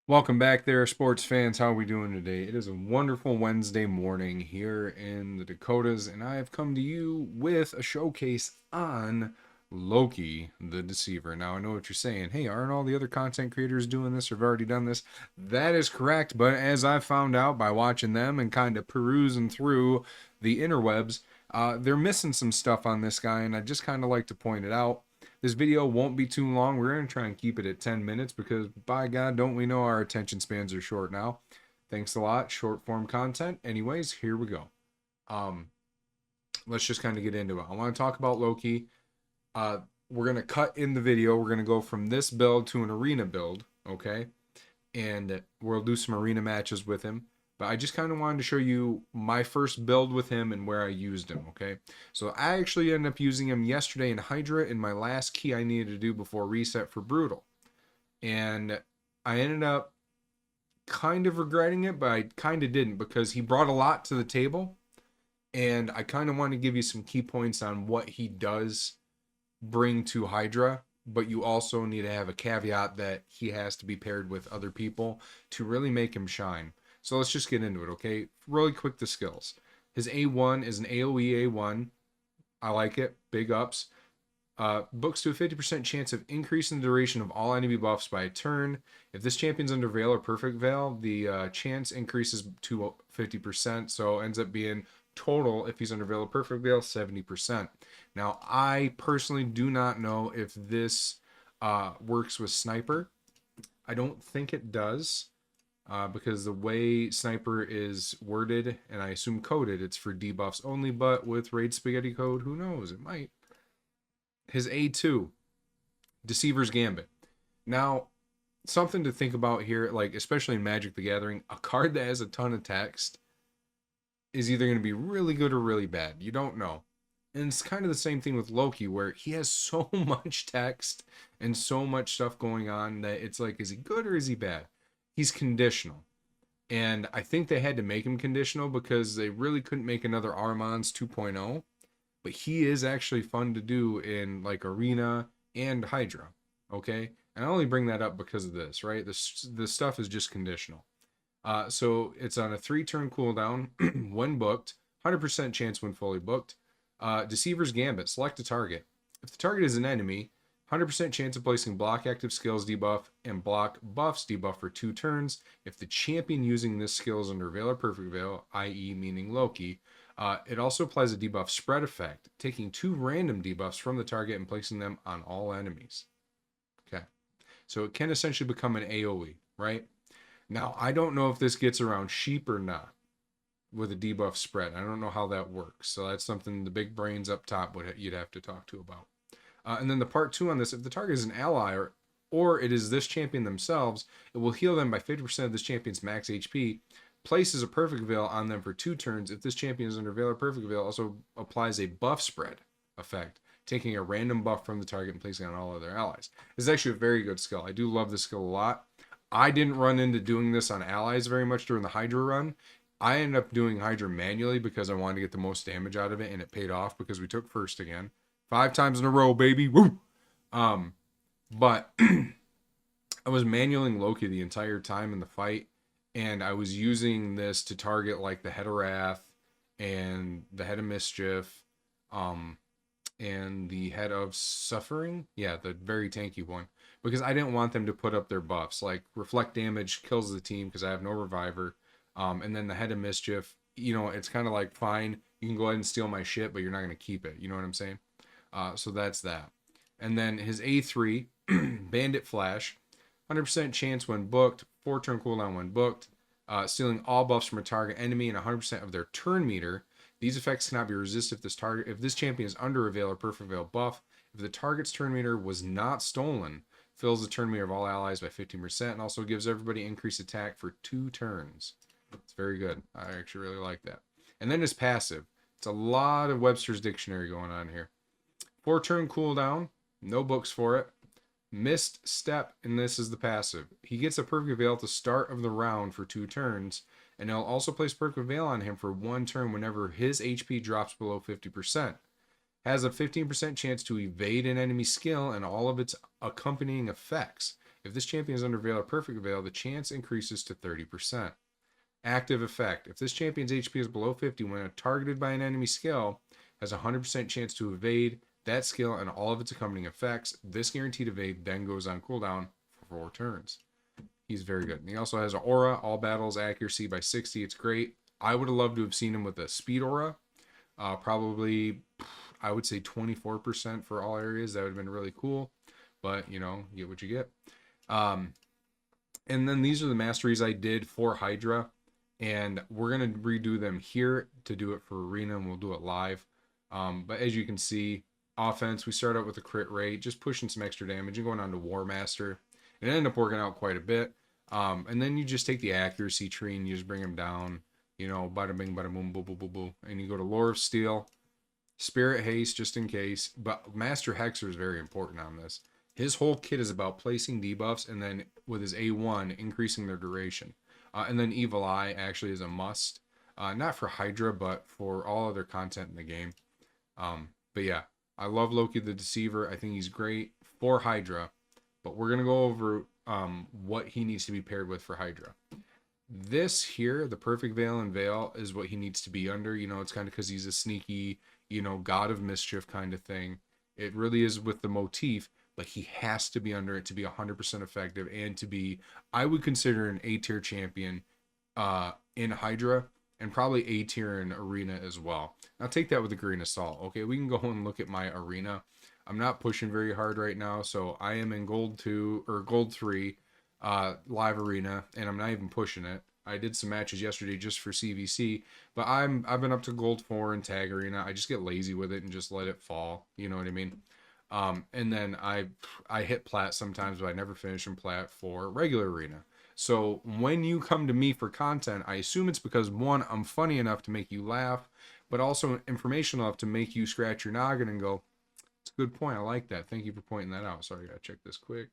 Welcome back there, sports fans. How are we doing today? It is a wonderful Wednesday morning here in the Dakotas, and I have come to you with a showcase on Loki, the Deceiver. Now, I know what you're saying. Hey, aren't all the other content creators doing this or have already done this? That is correct, but as I found out by watching them and kind of perusing through the interwebs, they're missing some stuff on this guy, and I just kind of like to point it out. This video won't be too long. We're going to try and keep it at 10 minutes because, by God, don't we know our attention spans are short now. Thanks a lot. Short form content. Anyways, here we go. Um, let's just kind of get into it. I want to talk about Loki. Uh, we're going to cut in the video. We're going to go from this build to an arena build, okay? And we'll do some arena matches with him. But I just kind of wanted to show you my first build with him and where I used him, okay? So I actually ended up using him yesterday in Hydra in my last key I needed to do before reset for Brutal. And I ended up kind of regretting it, but I kind of didn't because he brought a lot to the table. And I kind of want to give you some key points on what he does bring to Hydra, but you also need to have a caveat that he has to be paired with other people to really make him shine. So let's just get into it, okay? Really quick, the skills. His A1 is an AoE A1. I like it. Big ups. Books to a 50% chance of increasing the duration of all enemy buffs by a turn. If this champion's under Veil or Perfect Veil, the chance increases to 50%, so ends up being total, if he's under Veil or Perfect Veil, 70%. Now, I personally do not know if this works with Sniper. I don't think it does. Because the way Sniper is worded, and I assume coded, it's for debuffs only, but with Raid Spaghetti code, who knows? It might. His A2, Deceiver's Gambit. Now, something to think about here, like especially in Magic the Gathering, a card that has a ton of text is either going to be really good or really bad. You don't know. And it's kind of the same thing with Loki, where he has so much text and so much stuff going on that it's like, is he good or is he bad? He's conditional. And I think they had to make him conditional because they really couldn't make another Armand's 2.0. But he is actually fun to do in like Arena and Hydra. Okay? And I only bring that up because of this, right? The stuff is just conditional. So it's on a 3-turn cooldown when booked, 100% chance when fully booked. Deceiver's Gambit. Select a target. If the target is an enemy, 100% chance of placing block active skills debuff and block buffs debuff for 2 turns. If the champion using this skill is under Veil or Perfect Veil, i.e. meaning Loki, it also applies a debuff spread effect, taking 2 random debuffs from the target and placing them on all enemies. Okay. So it can essentially become an AoE, right? Now, I don't know if this gets around sheep or not with a debuff spread. I don't know how that works. So that's something the big brains up top you'd have to talk to about. And then the part 2 on this, if the target is an ally or it is this champion themselves, it will heal them by 50% of this champion's max HP, places a Perfect Veil on them for 2 turns. If this champion is under Veil or Perfect Veil, also applies a buff spread effect, taking a random buff from the target and placing it on all other allies. This is actually a very good skill. I do love this skill a lot. I didn't run into doing this on allies very much during the Hydra run. I ended up doing Hydra manually because I wanted to get the most damage out of it, and it paid off because we took first again. 5 times in a row, baby. Woo! But I was manualing Loki the entire time in the fight, and I was using this to target like the Head of Wrath and the Head of Mischief, and the Head of Suffering. Yeah, the very tanky one. Because I didn't want them to put up their buffs. Like, reflect damage kills the team because I have no reviver. And then the Head of Mischief, it's kind of like, fine, you can go ahead and steal my shit, but you're not going to keep it. You know what I'm saying? So that's that. And then his A3, Bandit Flash, 100% chance when booked, 4-turn cooldown when booked, stealing all buffs from a target enemy and 100% of their turn meter. These effects cannot be resisted if this champion is under a Veil or Perfect Veil buff. If the target's turn meter was not stolen, fills the turn meter of all allies by 15% and also gives everybody increased attack for 2 turns. It's very good. I actually really like that. And then his passive. It's a lot of Webster's Dictionary going on here. 4-turn cooldown, no books for it. Missed step, and this is the passive. He gets a Perfect Veil at the start of the round for 2 turns, and he'll also place Perfect Veil on him for 1 turn whenever his HP drops below 50%. Has a 15% chance to evade an enemy skill and all of its accompanying effects. If this champion is under Veil or Perfect Veil, the chance increases to 30%. Active effect. If this champion's HP is below 50 when targeted by an enemy skill, has a 100% chance to evade that skill and all of its accompanying effects. This guaranteed evade then goes on cooldown for 4 turns. He's very good. And he also has an aura, all battles, accuracy by 60. It's great. I would have loved to have seen him with a speed aura. Probably, I would say 24% for all areas. That would have been really cool. But, you know, you get what you get. And then these are the masteries I did for Hydra. And we're going to redo them here to do it for Arena, and we'll do it live. But as you can see, offense, we start out with a crit rate, just pushing some extra damage and going on to War Master. It ended up working out quite a bit. And then you just take the accuracy tree and you just bring them down, you know, bada bing, bada boom, boo, boo, boo, boo. And you go to Lore of Steel, Spirit Haste, just in case. But Master Hexer is very important on this. His whole kit is about placing debuffs and then with his A1, increasing their duration. And then Evil Eye actually is a must. Not for Hydra, but for all other content in the game. But yeah, I love Loki the Deceiver. I think he's great for Hydra. But we're going to go over what he needs to be paired with for Hydra. This here, the Perfect Veil and Veil, is what he needs to be under. You know, it's kind of because he's a sneaky, you know, god of mischief kind of thing. It really is with the motif, but he has to be under it to be 100% effective and to be, I would consider an A-tier champion in Hydra and probably A-tier in Arena as well. Now take that with a grain of salt. Okay, we can go and look at my Arena. I'm not pushing very hard right now, so I am in Gold 2 or Gold 3 live Arena, and I'm not even pushing it. I did some matches yesterday just for CVC, but I've been up to Gold 4 in Tag Arena. I just get lazy with it and just let it fall. You know what I mean? And then I hit Plat sometimes, but I never finish in Plat for regular Arena. So when you come to me for content, I assume it's because, one, I'm funny enough to make you laugh, but also informational enough to make you scratch your noggin and go, it's a good point. I like that. Thank you for pointing that out. Sorry, I gotta check this quick.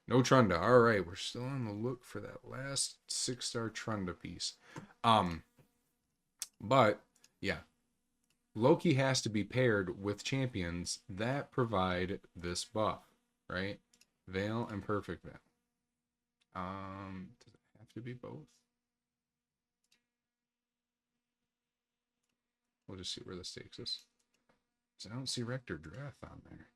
No Trunda. All right, we're still on the look for that last 6-star Trunda piece. But yeah, Loki has to be paired with champions that provide this buff, right? Veil and Perfect Veil. Does it have to be both? We'll just see where this takes us. So I don't see Rector Drath on there.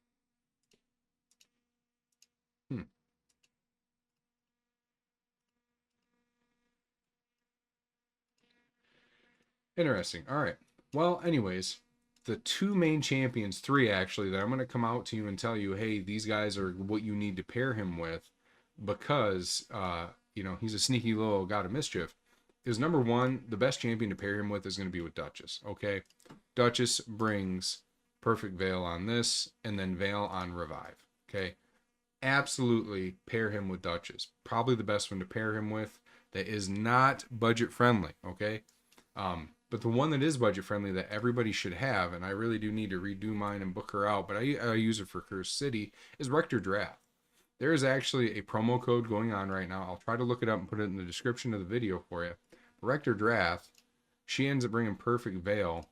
Interesting. All right. Well, anyways, the 2 main champions, 3 actually, that I'm going to come out to you and tell you, hey, these guys are what you need to pair him with because, you know, he's a sneaky little god of mischief, is number 1, the best champion to pair him with is going to be with Duchess, okay? Duchess brings Perfect Veil on this and then Veil on Revive, okay? Absolutely pair him with Duchess. Probably the best one to pair him with that is not budget friendly, okay? But the one that is budget friendly that everybody should have, and I really do need to redo mine and book her out, but I use it for Cursed City, is Rector Drath. There is actually a promo code going on right now. I'll try to look it up and put it in the description of the video for you. Rector Drath, she ends up bringing Perfect Veil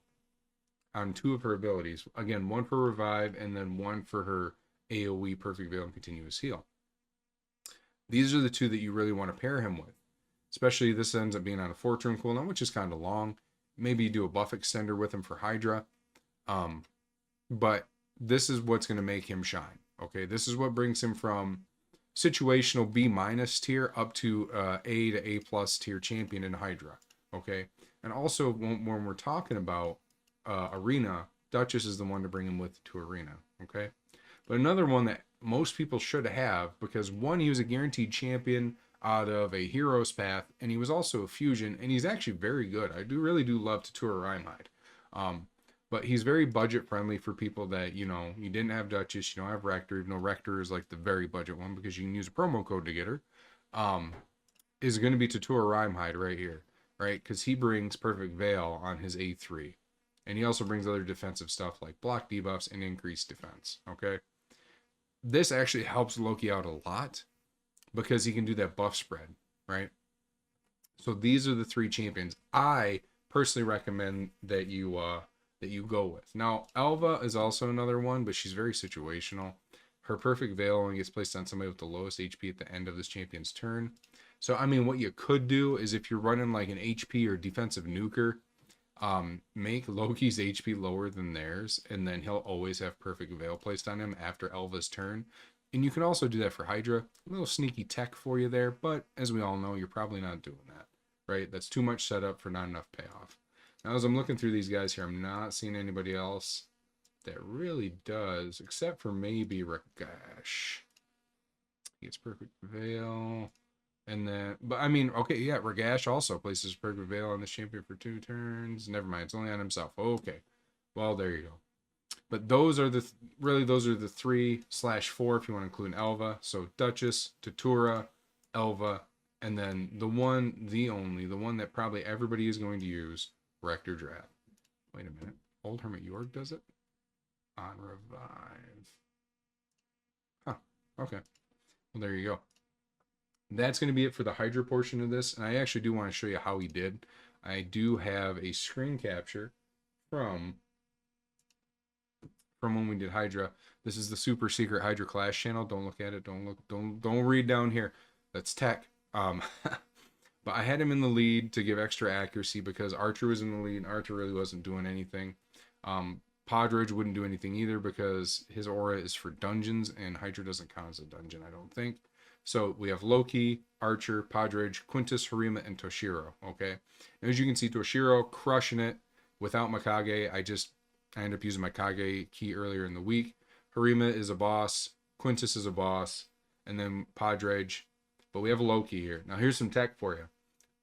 on 2 of her abilities. Again, 1 for Revive and then 1 for her AoE Perfect Veil and Continuous Heal. These are the 2 that you really want to pair him with. Especially this ends up being on a 4-turn cooldown, which is kind of long. Maybe you do a buff extender with him for Hydra. But this is what's going to make him shine. Okay, this is what brings him from situational B- tier up to A to A+ tier champion in Hydra. Okay, and also when we're talking about Arena, Duchess is the one to bring him with to Arena. Okay, but another one that most people should have, because 1, he was a guaranteed champion out of a Hero's Path, and he was also a fusion, and he's actually very good. I really do love Tatura Rhymeide. But he's very budget friendly for people that, you know, you didn't have Duchess, you don't have Rector, even though Rector is like the very budget one because you can use a promo code to get her. Is going to be Tatura Rhymeide right here, right? Because he brings Perfect Veil on his A3. And he also brings other defensive stuff like block debuffs and increased defense, okay? This actually helps Loki out a lot because he can do that buff spread, right? So these are the 3 champions I personally recommend that you go with. Now, Elva is also another one, but she's very situational. her perfect veil only gets placed on somebody with the lowest HP at the end of this champion's turn. So, I mean, what you could do is if you're running like an HP or defensive nuker, make Loki's HP lower than theirs, and then he'll always have perfect veil placed on him after Elva's turn. And you can also do that for Hydra. A little sneaky tech for you there, but as we all know, you're probably not doing that, right? That's too much setup for not enough payoff. Now, as I'm looking through these guys here, I'm not seeing anybody else that really does, except for maybe Ragash. He gets perfect veil. And then, but I mean, okay, yeah, Ragash also places perfect veil on this champion for 2 turns. Never mind, it's only on himself. Okay, well, there you go. But those are the really those are the 3/4 if you want to include Elva. So Duchess, Tatura, Elva, and then the one that probably everybody is going to use, Rector Drath. Wait a minute, Old Hermit York does it on revive. Huh. Okay. Well, there you go. That's going to be it for the Hydra portion of this. And I actually do want to show you how he did. I do have a screen capture from when we did Hydra. This is the super secret Hydra Clash channel. Don't look at it. Don't read down here. That's tech. But I had him in the lead to give extra accuracy because Archer was in the lead and Archer really wasn't doing anything. Podridge wouldn't do anything either because his aura is for dungeons and Hydra doesn't count as a dungeon, I don't think. So we have Loki, Archer, Podridge, Quintus, Harima, and Toshiro, okay? And as you can see, Toshiro crushing it without Mikage. I ended up using my Kage key earlier in the week. Harima is a boss. Quintus is a boss. And then Podridge. But we have Loki here. Now here's some tech for you.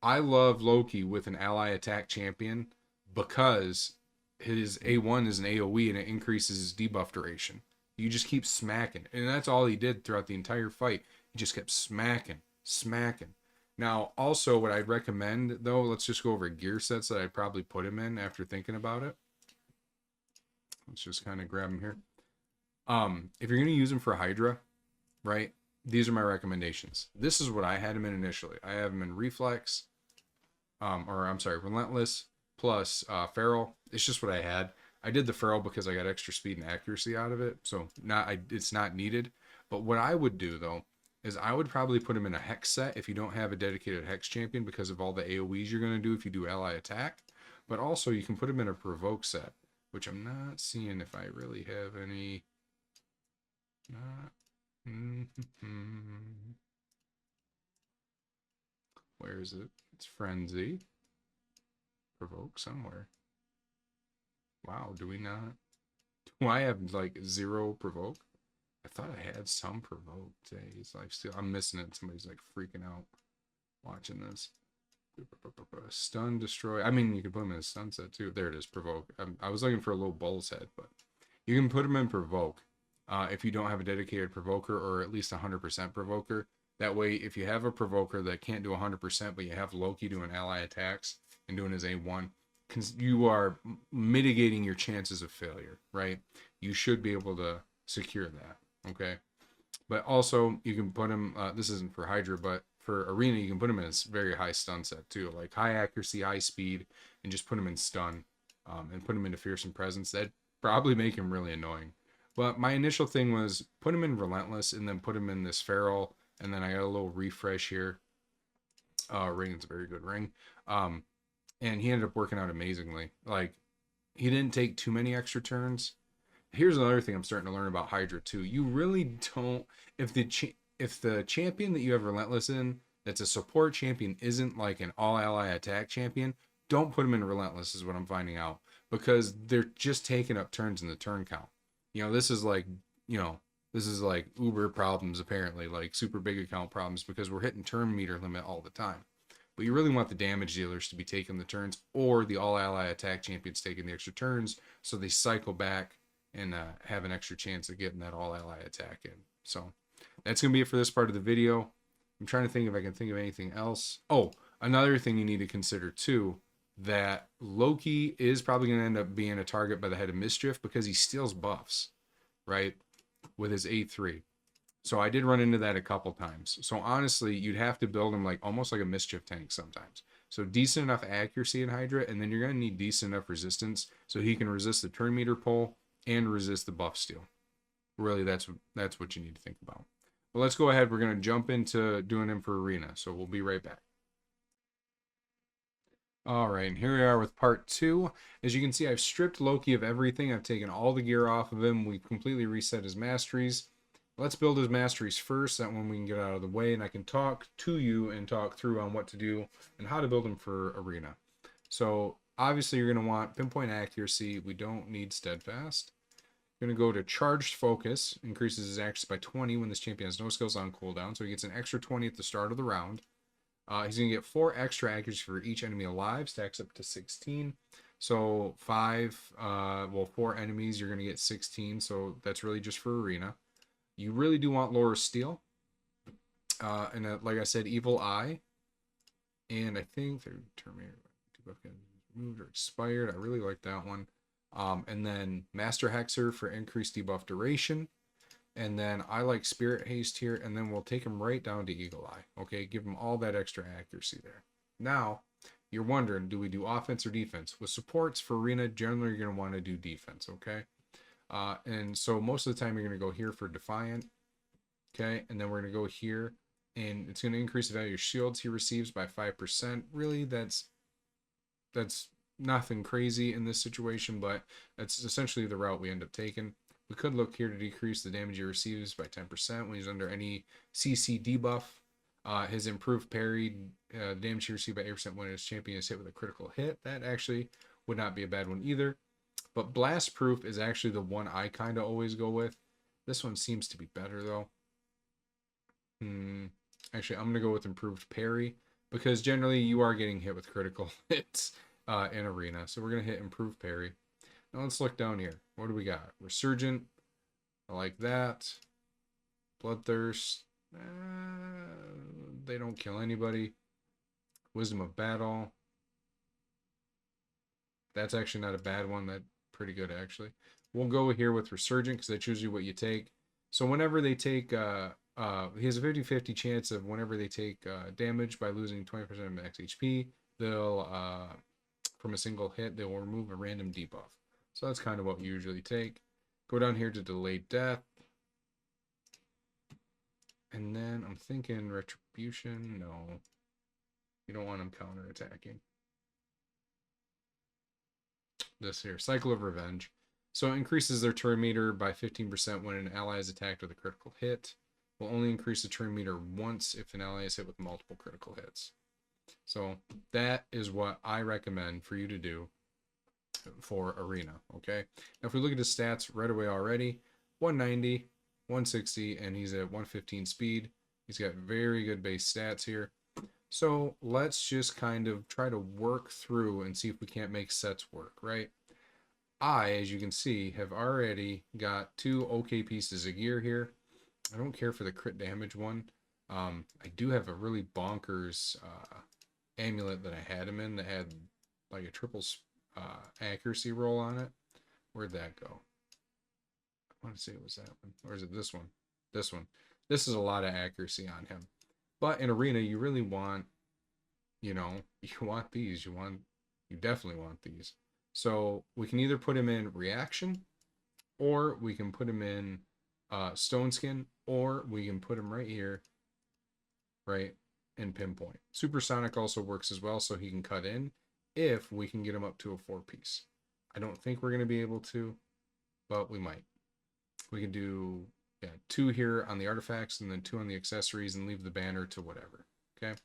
I love Loki with an ally attack champion because his A1 is an AoE and it increases his debuff duration. You just keep smacking. And that's all he did throughout the entire fight. He just kept smacking. Now, also what I'd recommend, though, let's just go over gear sets that I'd probably put him in after thinking about it. Let's just kind of grab him here. If you're going to use him for Hydra, right, these are my recommendations. This is what I had him in initially. I have him in Reflex, Relentless, plus Feral. It's just what I had. I did the Feral because I got extra speed and accuracy out of it, so it's not needed. But what I would do, though, is I would probably put him in a Hex set if you don't have a dedicated Hex champion because of all the AoEs you're going to do if you do ally attack. But also, you can put him in a Provoke set, which I'm not seeing if I really have any. Where is it? It's Frenzy. Provoke somewhere. Wow, do we not? Do I have like 0 Provoke? I thought I had some Provoke. He's like still. I'm missing it. Somebody's like freaking out watching this. Stun, destroy. I mean, you can put him in a stun set too. There it is, Provoke. I was looking for a little bull's head, but you can put him in Provoke if you don't have a dedicated Provoker or at least 100% Provoker. That way, if you have a Provoker that can't do 100%, but you have Loki doing ally attacks and doing his A1, you are mitigating your chances of failure, right? You should be able to secure that. Okay, but also you can put him, this isn't for Hydra, but for Arena, you can put him in a very high stun set too, like high accuracy, high speed, and just put him in stun, and put him into Fearsome Presence. That'd probably make him really annoying. But my initial thing was put him in Relentless and then put him in this Feral, and then I got a little refresh here. Ring is a very good ring. And he ended up working out amazingly. Like, he didn't take too many extra turns. Here's another thing I'm starting to learn about Hydra too. You really don't, if the champion that you have Relentless in, that's a support champion, isn't like an all ally attack champion, don't put him in Relentless is what I'm finding out, because they're just taking up turns in the turn count. This is like Uber problems, apparently, like super big account problems, because we're hitting turn meter limit all the time. But you really want the damage dealers to be taking the turns, or the all ally attack champions taking the extra turns, so they cycle back and have an extra chance of getting that all ally attack in. So that's going to be it for this part of the video. I'm trying to think if I can think of anything else. Oh, another thing you need to consider too, that Loki is probably going to end up being a target by the Head of Mischief because he steals buffs, right, with his A3. So I did run into that a couple times. So honestly, you'd have to build him like almost like a Mischief tank sometimes. So decent enough accuracy in Hydra, and then you're going to need decent enough resistance so he can resist the turn meter pull and resist the buff steal. Really, that's what you need to think about. But let's go ahead. We're going to jump into doing him for Arena. So we'll be right back. All right, and here we are with part 2. As you can see, I've stripped Loki of everything. I've taken all the gear off of him. We've completely reset his masteries. Let's build his masteries first. That one we can get out of the way, and I can talk to you and talk through on what to do and how to build him for Arena. So obviously you're going to want pinpoint accuracy. We don't need steadfast. You're going to go to charged focus. Increases his accuracy by 20 when this champion has no skills on cooldown. So he gets an extra 20 at the start of the round. He's going to get 4 extra accuracy for each enemy alive. Stacks up to 16. So 4 enemies, you're going to get 16. So that's really just for Arena. You really do want lower steel. And like I said, evil eye. And I think they're terminated. Moved or expired. I really like that one. And then Master Hexer for increased debuff duration. And then I like Spirit Haste here, and then we'll take him right down to Eagle Eye. Okay, give him all that extra accuracy there. Now, you're wondering, do we do offense or defense? With supports for Arena, generally you're going to want to do defense, okay? And so most of the time you're going to go here for Defiant, okay? And then we're going to go here, and it's going to increase the value of shields he receives by 5%. Really, that's nothing crazy in this situation, but that's essentially the route we end up taking. We could look here to decrease the damage he receives by 10% when he's under any CC debuff. His improved parry, damage he received by 8% when his champion is hit with a critical hit. That actually would not be a bad one either. But blast proof is actually the one I kind of always go with. This one seems to be better though. Actually, I'm going to go with improved parry because generally you are getting hit with critical hits in Arena. So we're going to hit improved parry. Now let's look down here. What do we got? Resurgent. I like that. Bloodthirst. They don't kill anybody. Wisdom of Battle. That's actually not a bad one. That's pretty good, actually. We'll go here with Resurgent because that's usually what you take. So whenever they take... he has a 50-50 chance of whenever they take damage by losing 20% of max HP, they'll... from a single hit, they will remove a random debuff. So that's kind of what we usually take. Go down here to Delayed Death. And then I'm thinking Retribution. No. You don't want them counterattacking. This here. Cycle of Revenge. So it increases their turn meter by 15% when an ally is attacked with a critical hit. Will only increase the turn meter once if an ally is hit with multiple critical hits. So that is what I recommend for you to do for Arena, okay? Now if we look at his stats right away already, 190, 160, and he's at 115 speed. He's got very good base stats here. So let's just kind of try to work through and see if we can't make sets work, right? I, as you can see, have already got 2 okay pieces of gear here. I don't care for the crit damage one. I do have a really bonkers amulet that I had him in that had like a triple accuracy roll on it. Where'd that go? I want to say it was that one. Or is it this one? This one. This is a lot of accuracy on him. But in Arena, you really want, you want these. You definitely want these. So we can either put him in reaction, or we can put him in stone skin, or we can put him right here, right, in pinpoint. Supersonic also works as well, so he can cut in if we can get him up to a 4-piece. I don't think we're going to be able to, but we might. We can do 2 here on the artifacts and then 2 on the accessories and leave the banner to whatever. Okay,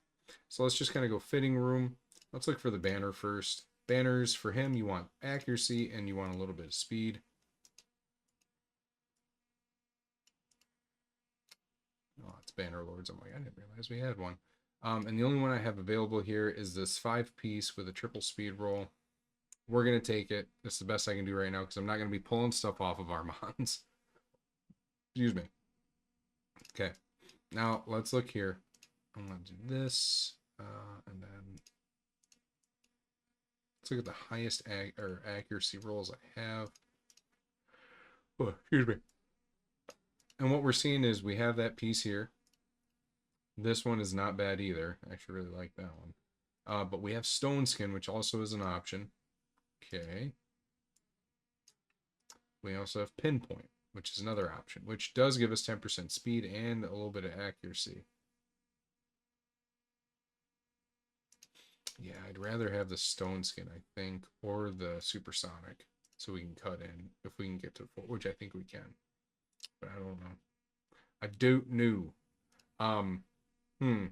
so let's just kind of go fitting room. Let's look for the banner first. Banners for him, you want accuracy and you want a little bit of speed. Oh, it's Banner Lords. I'm like, I didn't realize we had one. And the only one I have available here is this 5-piece with a triple speed roll. We're going to take it. That's the best I can do right now because I'm not going to be pulling stuff off of Armand's. Excuse me. Okay. Now, let's look here. I'm going to do this. And then let's look at the highest accuracy rolls I have. Oh, excuse me. And what we're seeing is we have that piece here. This one is not bad either. I actually really like that one. But we have stone skin, which also is an option. Okay. We also have pinpoint. which is another option, which does give us 10% speed and a little bit of accuracy. Yeah, I'd rather have the stone skin, I think, or the supersonic, so we can cut in if we can get to 4, which I think we can. But I don't know. I don't know. Um, hmm.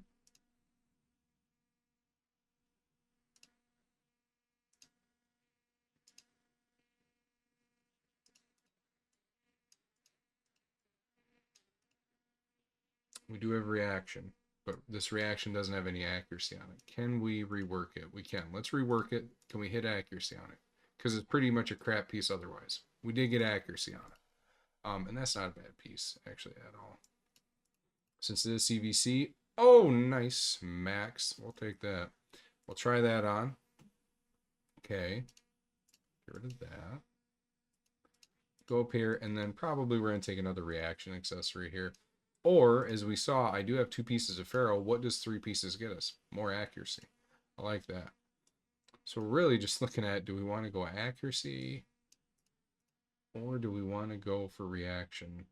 We do have reaction, but this reaction doesn't have any accuracy on it. Can we rework it? We can. Let's rework it. Can we hit accuracy on it? Because it's pretty much a crap piece otherwise. We did get accuracy on it. And that's not a bad piece, actually, at all. Since it is CVC, oh, nice, max. We'll take that. We'll try that on. Okay. Get rid of that. Go up here, and then probably we're going to take another reaction accessory here. Or, as we saw, I do have 2 pieces of Pharaoh. What does 3 pieces get us? More accuracy. I like that. So we're really just looking at, do we want to go accuracy? Or do we want to go for reaction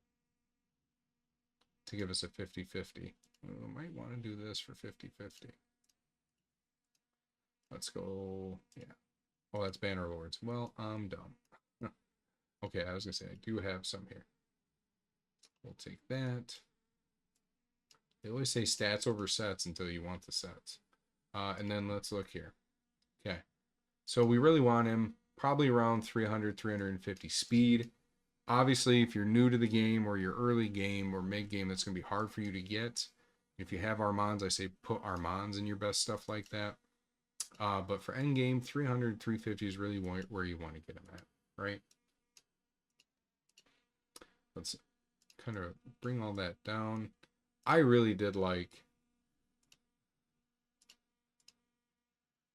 to give us a 50-50? We might want to do this for 50-50. Let's go, yeah. Oh, that's Banner Lords. Well, I'm dumb. Okay, I was going to say, I do have some here. We'll take that. They always say stats over sets until you want the sets. And then let's look here. Okay. So we really want him probably around 300, 350 speed. Obviously, if you're new to the game or your early game or mid-game, that's going to be hard for you to get. If you have Armands, I say put Armands in your best stuff like that. But for endgame, 300, 350 is really where you want to get him at, right? Let's kind of bring all that down. I really did like,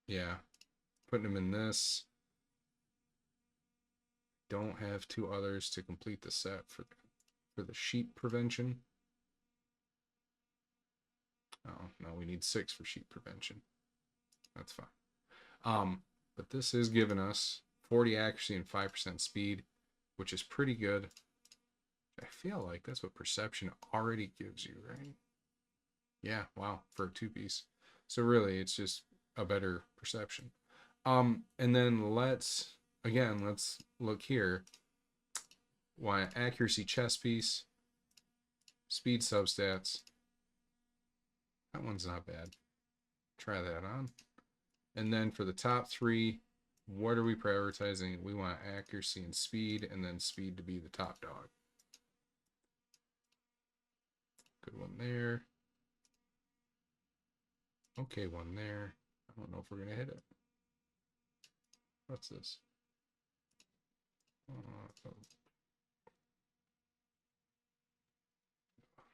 yeah, putting him in this. Don't have 2 others to complete the set for the sheep prevention. Oh, no, we need 6 for sheep prevention. That's fine. But this is giving us 40 accuracy and 5% speed, which is pretty good. I feel like that's what perception already gives you, right? Yeah, wow, for a 2-piece. So really, it's just a better perception. And then let's look here. Why accuracy chess piece, speed substats. That one's not bad. Try that on. And then for the top 3, what are we prioritizing? We want accuracy and speed, and then speed to be the top dog. Good one there. Okay, one there. I don't know if we're going to hit it. What's this?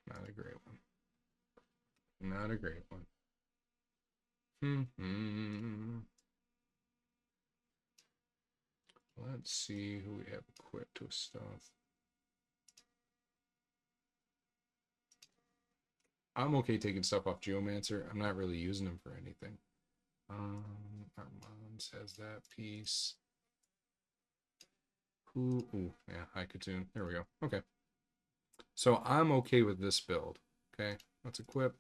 Not a great one. Not a great one. Let's see who we have equipped with stuff. I'm okay taking stuff off Geomancer. I'm not really using them for anything. Armand has that piece. Ooh, yeah, Haikatoon. There we go. Okay. So I'm okay with this build. Okay, let's equip.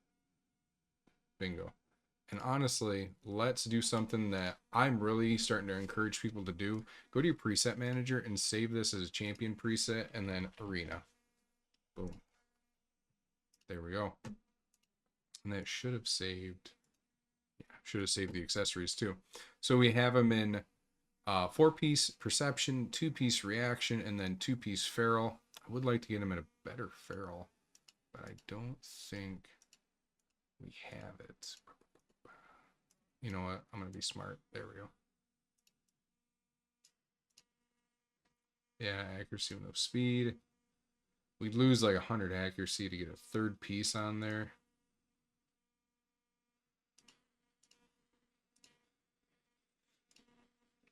Bingo. And honestly, let's do something that I'm really starting to encourage people to do. Go to your preset manager and save this as a champion preset and then arena. Boom. There we go. And that should have saved. Yeah, should have saved the accessories too. So we have them in 4-piece perception, 2-piece reaction, and then 2-piece feral. I would like to get them in a better feral, but I don't think we have it. You know what? I'm going to be smart. There we go. Yeah, accuracy with no speed. We'd lose like 100 accuracy to get a 3rd piece on there.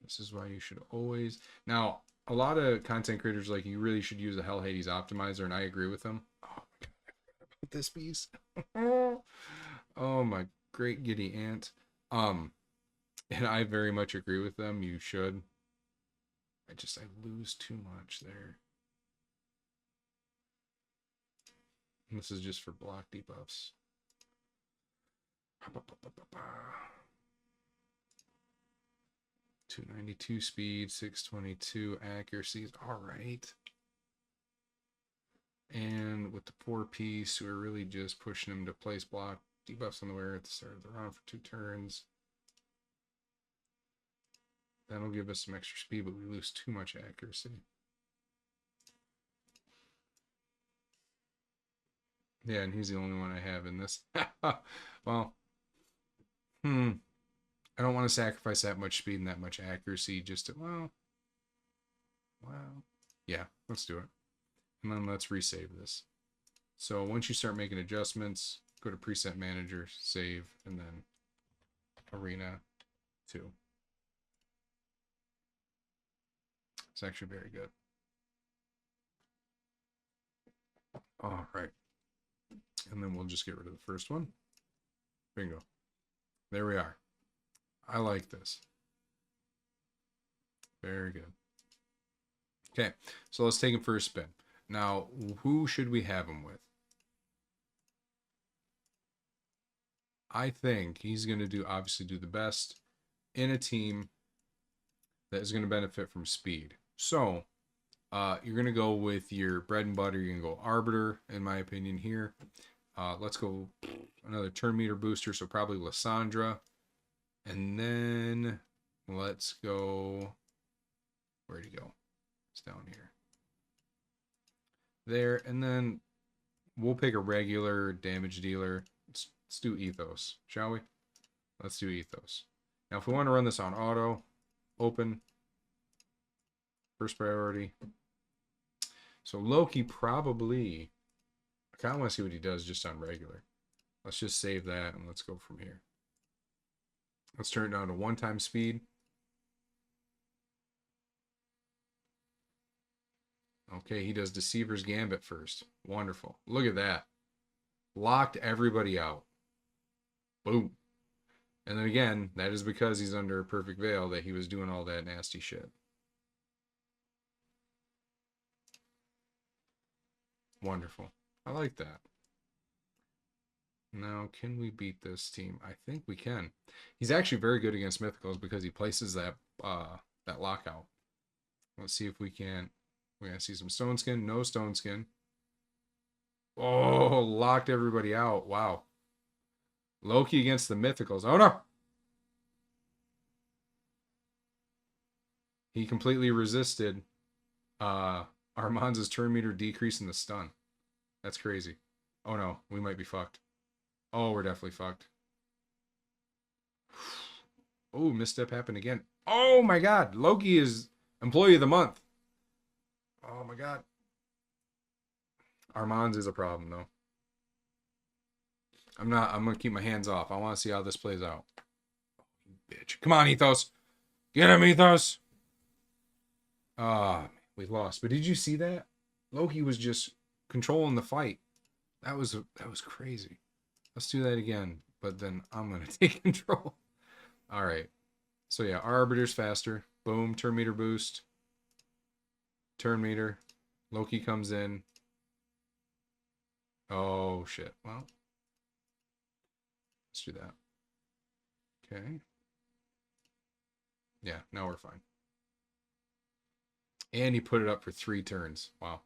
This is why you should always... Now, a lot of content creators like you really should use a Hell Hades optimizer, and I agree with them. Oh my god, I forgot about this piece. Oh my great giddy aunt. And I very much agree with them. You should. I lose too much there. This is just for block debuffs. 292 speed, 622 accuracies. All right. And with the 4-piece, we're really just pushing him to place block debuffs on the wearer at the start of the round for 2 turns. That'll give us some extra speed, but we lose too much accuracy. Yeah, and he's the only one I have in this. Well, I don't want to sacrifice that much speed and that much accuracy just to, well, yeah, let's do it. And then let's resave this. So once you start making adjustments, go to Preset Manager, save, and then Arena 2. It's actually very good. All right. And then we'll just get rid of the first one. Bingo. There we are. I like this. Very good. Okay, so let's take him for a spin. Now, who should we have him with? I think he's going to obviously do the best in a team that is going to benefit from speed. So, you're going to go with your bread and butter. You're going to go Arbiter, in my opinion, here. Let's go another turn meter booster, so probably Lysandra. And then let's go... Where'd he go? It's down here. There, and then we'll pick a regular damage dealer. Let's do Ethos, shall we? Let's do Ethos. Now, if we want to run this on auto, open, first priority. So Loki probably... I kind of want to see what he does just on regular. Let's just save that, and let's go from here. Let's turn it down to 1 time speed. Okay, he does Deceiver's Gambit first. Wonderful. Look at that. Locked everybody out. Boom. And then again, that is because he's under a perfect veil that he was doing all that nasty shit. Wonderful. I like that. Now, can we beat this team? I think we can. He's actually very good against Mythicals because he places that that lockout. Let's see if we can. We're going to see some Stone Skin. No Stone Skin. Oh, locked everybody out. Wow. Loki against the Mythicals. Oh, no. He completely resisted Armand's turn meter decrease in the stun. That's crazy. Oh, no. We might be fucked. Oh, we're definitely fucked. Oh, misstep happened again. Oh, my God. Loki is Employee of the Month. Oh, my God. Armand's is a problem, though. I'm going to keep my hands off. I want to see how this plays out. Oh, bitch. Come on, Ethos. Get him, Ethos. Ah, we lost. But did you see that? Loki was just controlling the fight. That was crazy. Let's do that again. But then I'm going to take control. All right. So, yeah, our Arbiter's faster. Boom. Turn meter boost. Turn meter. Loki comes in. Oh, shit. Well, let's do that. Okay. Yeah, now we're fine. And he put it up for 3 turns. Wow.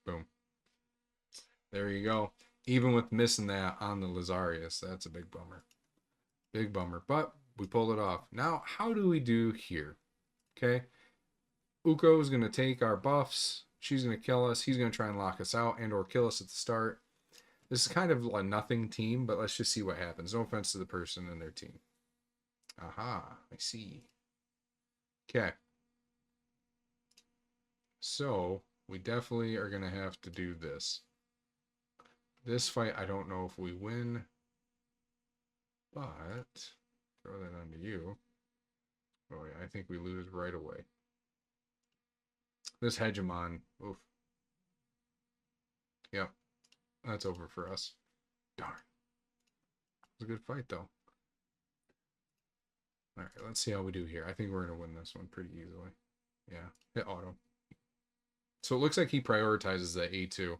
Boom. There you go. Even with missing that on the Lazarius, that's a big bummer. Big bummer. But we pulled it off. Now, how do we do here? Okay. Uko is going to take our buffs. She's going to kill us. He's going to try and lock us out and or kill us at the start. This is kind of a nothing team, but let's just see what happens. No offense to the person and their team. Aha, I see. Okay. So, we definitely are going to have to do this. This fight, I don't know if we win. But, throw that onto you. Oh yeah, I think we lose right away. This Hegemon, oof. Yep, that's over for us. Darn. It was a good fight, though. Alright, let's see how we do here. I think we're going to win this one pretty easily. Yeah, hit auto. So it looks like he prioritizes that A2.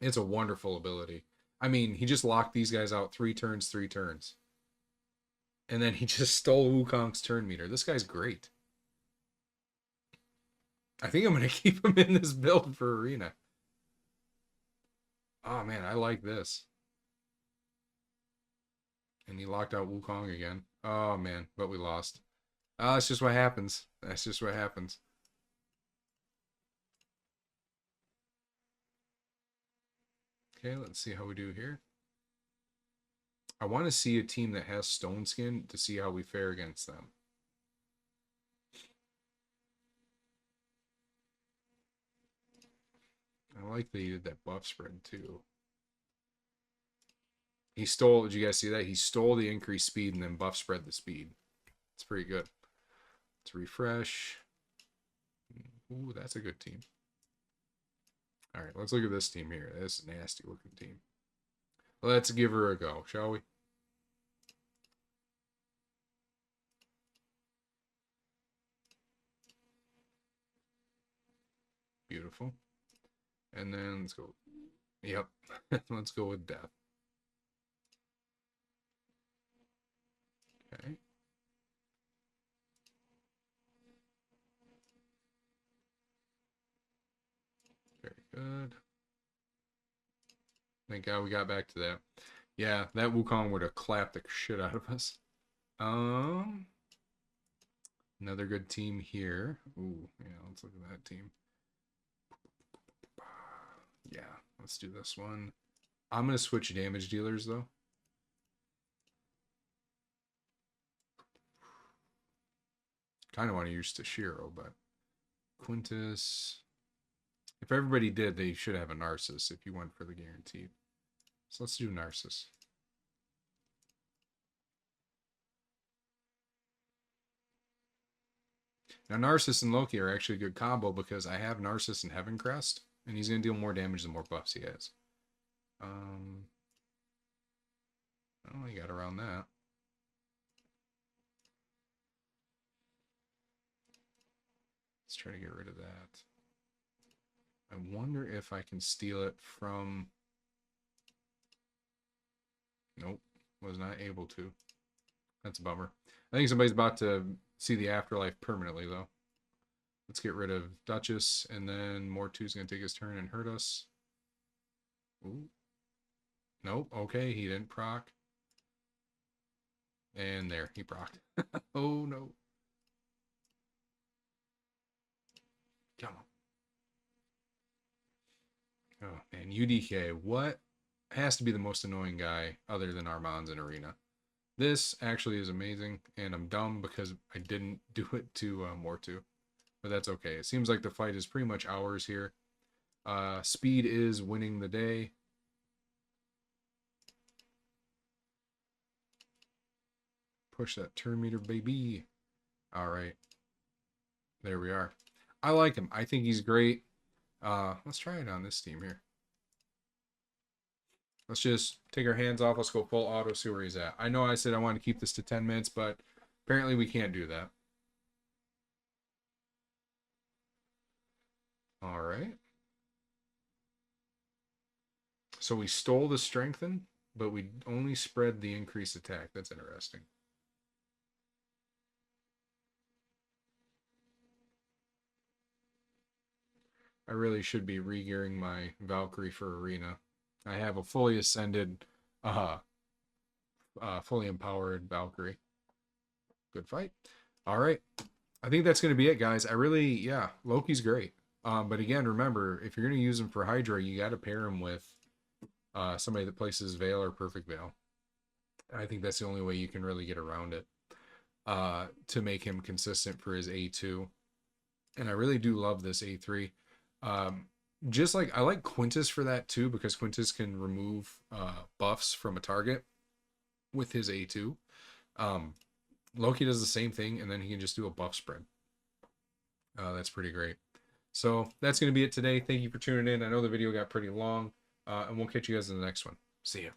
It's a wonderful ability. I mean, he just locked these guys out 3 turns, 3 turns. And then he just stole Wukong's turn meter. This guy's great. I think I'm going to keep him in this build for Arena. Oh, man, I like this. And he locked out Wukong again. Oh, man, but we lost. Oh, that's just what happens. That's just what happens. Okay, let's see how we do here. I want to see a team that has Stone Skin to see how we fare against them. I like that he did that buff spread too. He stole, did you guys see that? He stole the increased speed and then buff spread the speed. It's pretty good. Let's refresh. Ooh, that's a good team. All right, let's look at this team here. This is a nasty looking team. Let's give her a go, shall we? Beautiful. And then let's go. Yep. Let's go with death. Okay. Very good. Thank God we got back to that. Yeah, that Wukong would have clapped the shit out of us. Another good team here. Ooh, yeah, let's look at that team. Yeah, let's do this one. I'm going to switch damage dealers, though. Kind of want to use Toshiro, but Quintus. If everybody did, they should have a Narcissus if you went for the guaranteed. So let's do Narcissus. Now, Narcissus and Loki are actually a good combo because I have Narcissus and Heaven Crest, and he's going to deal more damage the more buffs he has. Oh, he got around that. Let's try to get rid of that. I wonder if I can steal it from... Nope, was not able to. That's a bummer. I think somebody's about to see the afterlife permanently, though. Let's get rid of Duchess, and then Mortu's going to take his turn and hurt us. Ooh. Nope, okay, he didn't proc. And there, he procced. Oh, no. Come on. Oh, man, UDK, what has to be the most annoying guy other than Armand's in Arena? This actually is amazing, and I'm dumb because I didn't do it to Mortu. But that's okay. It seems like the fight is pretty much ours here. Speed is winning the day. Push that turn meter, baby. All right. There we are. I like him. I think he's great. Let's try it on this team here. Let's just take our hands off. Let's go full auto, see where he's at. I know I said I wanted to keep this to 10 minutes, but apparently we can't do that. All right. So we stole the strengthen, but we only spread the increased attack. That's interesting. I really should be re-gearing my Valkyrie for Arena. I have a fully ascended, fully empowered Valkyrie. Good fight. All right. I think that's going to be it, guys. Yeah, Loki's great. But again, remember, if you're going to use him for Hydra, you got to pair him with somebody that places Veil or Perfect Veil. I think that's the only way you can really get around it to make him consistent for his A2. And I really do love this A3. Just like I like Quintus for that too, because Quintus can remove buffs from a target with his A2. Loki does the same thing, and then he can just do a buff spread. That's pretty great. So that's going to be it today. Thank you for tuning in. I know the video got pretty long, and we'll catch you guys in the next one. See ya.